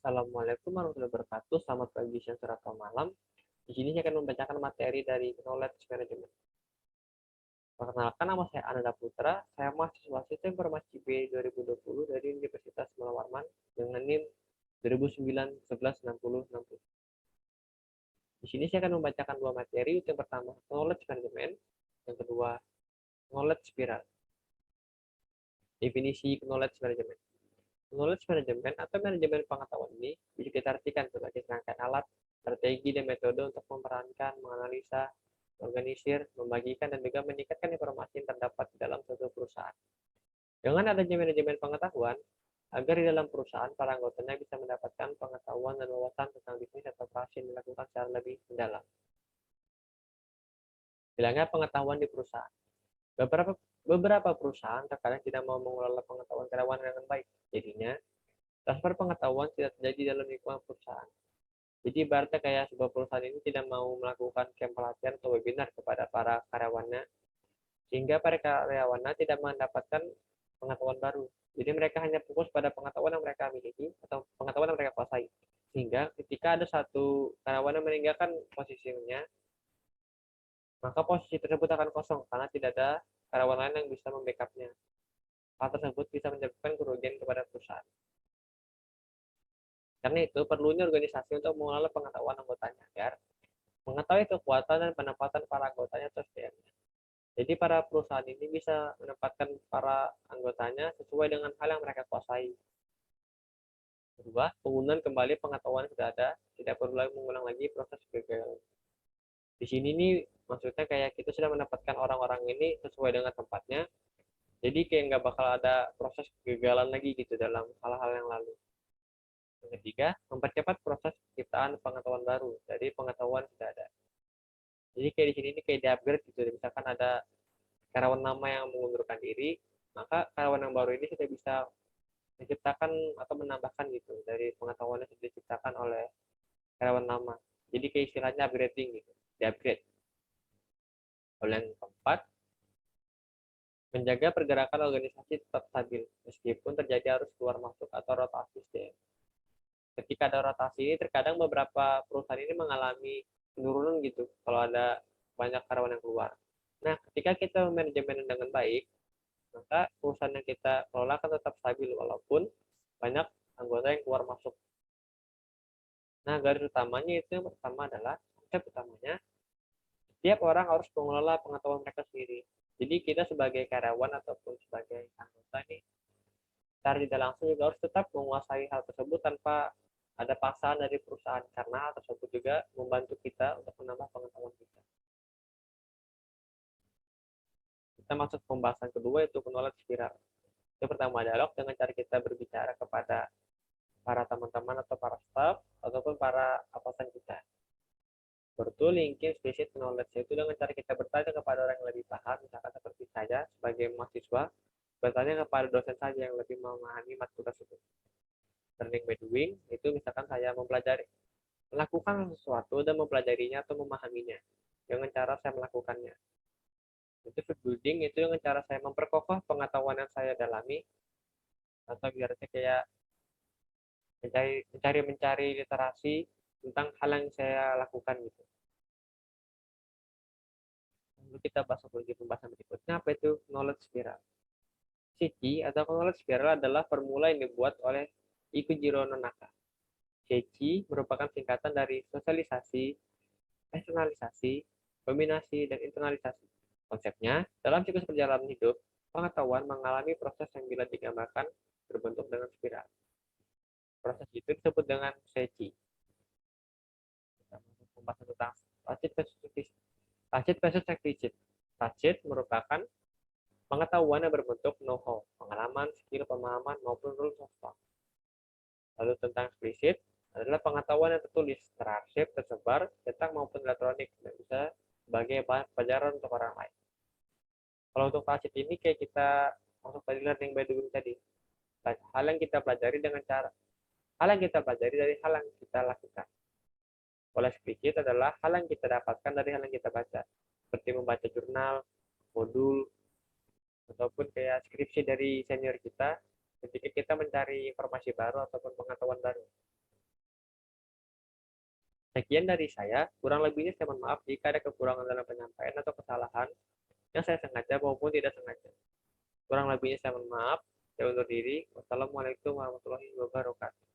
Assalamualaikum warahmatullahi wabarakatuh. Selamat pagi, siang, sore, atau malam. Di sini saya akan membacakan materi dari Knowledge Management. Perkenalkan, nama saya Ananda Putra. Saya mahasiswa Sistem Informasi B 2020 dari Universitas Mula Warman dengan NIM 2009-11-60-60. Di sini saya akan membacakan dua materi. Yang pertama, Knowledge Management. Yang kedua, Knowledge Spiral. Definisi Knowledge Management. Knowledge management atau manajemen pengetahuan ini bisa kita artikan sebagai serangkaian alat, strategi, dan metode untuk memerankan, menganalisa, mengorganisir, membagikan, dan juga meningkatkan informasi yang terdapat di dalam suatu perusahaan. Dengan adanya manajemen pengetahuan, agar di dalam perusahaan para anggotanya bisa mendapatkan pengetahuan dan wawasan tentang bisnis atau operasi yang dilakukan secara lebih mendalam. Hilangnya pengetahuan di perusahaan. Beberapa perusahaan terkadang tidak mau mengelola pengetahuan karyawan dengan baik. Jadinya, transfer pengetahuan tidak terjadi dalam lingkungan perusahaan. Jadi ibaratnya kayak sebuah perusahaan ini tidak mau melakukan camp pelatihan atau webinar kepada para karyawannya, sehingga para karyawannya tidak mendapatkan pengetahuan baru. Jadi mereka hanya fokus pada pengetahuan yang mereka miliki atau pengetahuan yang mereka kuasai. Sehingga ketika ada satu karyawan yang meninggalkan posisinya, maka posisi tersebut akan kosong karena tidak ada karyawan lain yang bisa membackupnya. Hal tersebut bisa menyebabkan kerugian kepada perusahaan. Karena itu, perlunya organisasi untuk mengelola pengetahuan anggotanya agar mengetahui kekuatan dan penempatan para anggotanya atau SDM-nya. Jadi para perusahaan ini bisa menempatkan para anggotanya sesuai dengan hal yang mereka kuasai. Kedua, penggunaan kembali pengetahuan yang sudah ada, tidak perlu lagi mengulang lagi proses kegagalan. Di sini nih maksudnya kayak kita sudah mendapatkan orang-orang ini sesuai dengan tempatnya, jadi kayak nggak bakal ada proses kegagalan lagi gitu dalam hal-hal yang lalu. Yang ketiga, mempercepat proses penciptaan pengetahuan baru dari pengetahuan sudah ada. Jadi kayak di sini ini kayak di-upgrade gitu. Misalkan ada karyawan lama yang mengundurkan diri, maka karyawan yang baru ini sudah bisa menciptakan atau menambahkan gitu dari pengetahuan yang sudah diciptakan oleh karyawan lama. Jadi kayak istilahnya upgrading gitu, di-upgrade. Lalu yang keempat, menjaga pergerakan organisasi tetap stabil meskipun terjadi arus keluar masuk atau rotasi SDM. Ketika ada rotasi ini, terkadang beberapa perusahaan ini mengalami penurunan gitu kalau ada banyak karyawan yang keluar. Nah, ketika kita manajemen dengan baik, maka perusahaan yang kita kelola akan tetap stabil walaupun banyak anggota yang keluar masuk. Nah, garis utamanya itu yang pertama adalah konsep utamanya, setiap orang harus mengelola pengetahuan mereka sendiri. Jadi kita sebagai karyawan ataupun sebagai anggota ini secara tidak langsung juga harus tetap menguasai hal tersebut tanpa ada paksaan dari perusahaan karena hal tersebut juga membantu kita untuk menambah pengetahuan kita. Kita masuk pembahasan kedua yaitu knowledge spiral. Yang pertama dialog dengan cara kita berbicara kepada para teman-teman atau para staff ataupun para atasan kita. Betul, linking spesies knowledge itu dengan cara kita bertanya kepada orang yang lebih paham, misalkan seperti saya sebagai mahasiswa bertanya kepada dosen saja yang lebih memahami matkul tersebut. Learning by doing itu misalkan saya melakukan sesuatu dan mempelajarinya atau memahaminya dengan cara saya melakukannya. Itu field building itu dengan cara saya memperkokoh pengetahuan yang saya dalami atau biarnya kayak mencari literasi tentang hal yang saya lakukan gitu. Lalu kita bahas lagi pembahasan berikutnya, apa itu knowledge spiral. Seichi atau knowledge spiral adalah formula yang dibuat oleh Ikujiro Nonaka. Seichi merupakan singkatan dari sosialisasi, eksternalisasi, dominasi, dan internalisasi. Konsepnya, dalam siklus perjalanan hidup, pengetahuan mengalami proses yang bila digambarkan berbentuk dengan spiral. Proses itu disebut dengan seichi. Kita masuk pembahasan tentang tacit versus explicit. Tacit merupakan pengetahuan yang berbentuk know-how, pengalaman, skill, pemahaman, maupun rules of thumb. Lalu tentang eksplisit adalah pengetahuan yang tertulis, terarsip, tersebar, cetak maupun elektronik, dan bisa sebagai bahan pelajaran untuk orang lain. Kalau untuk tacit ini kayak kita masuk tadi learning by doing tadi. Hal yang kita pelajari dari hal yang kita lakukan. Kalau eksplisit adalah hal yang kita dapatkan dari hal yang kita baca, seperti membaca jurnal, modul, ataupun kayak skripsi dari senior kita ketika kita mencari informasi baru ataupun pengetahuan baru. Sekian dari saya, kurang lebihnya saya mohon maaf jika ada kekurangan dalam penyampaian atau kesalahan yang saya sengaja maupun tidak sengaja. Kurang lebihnya saya mohon maaf. Saya undur diri. Wassalamualaikum warahmatullahi wabarakatuh.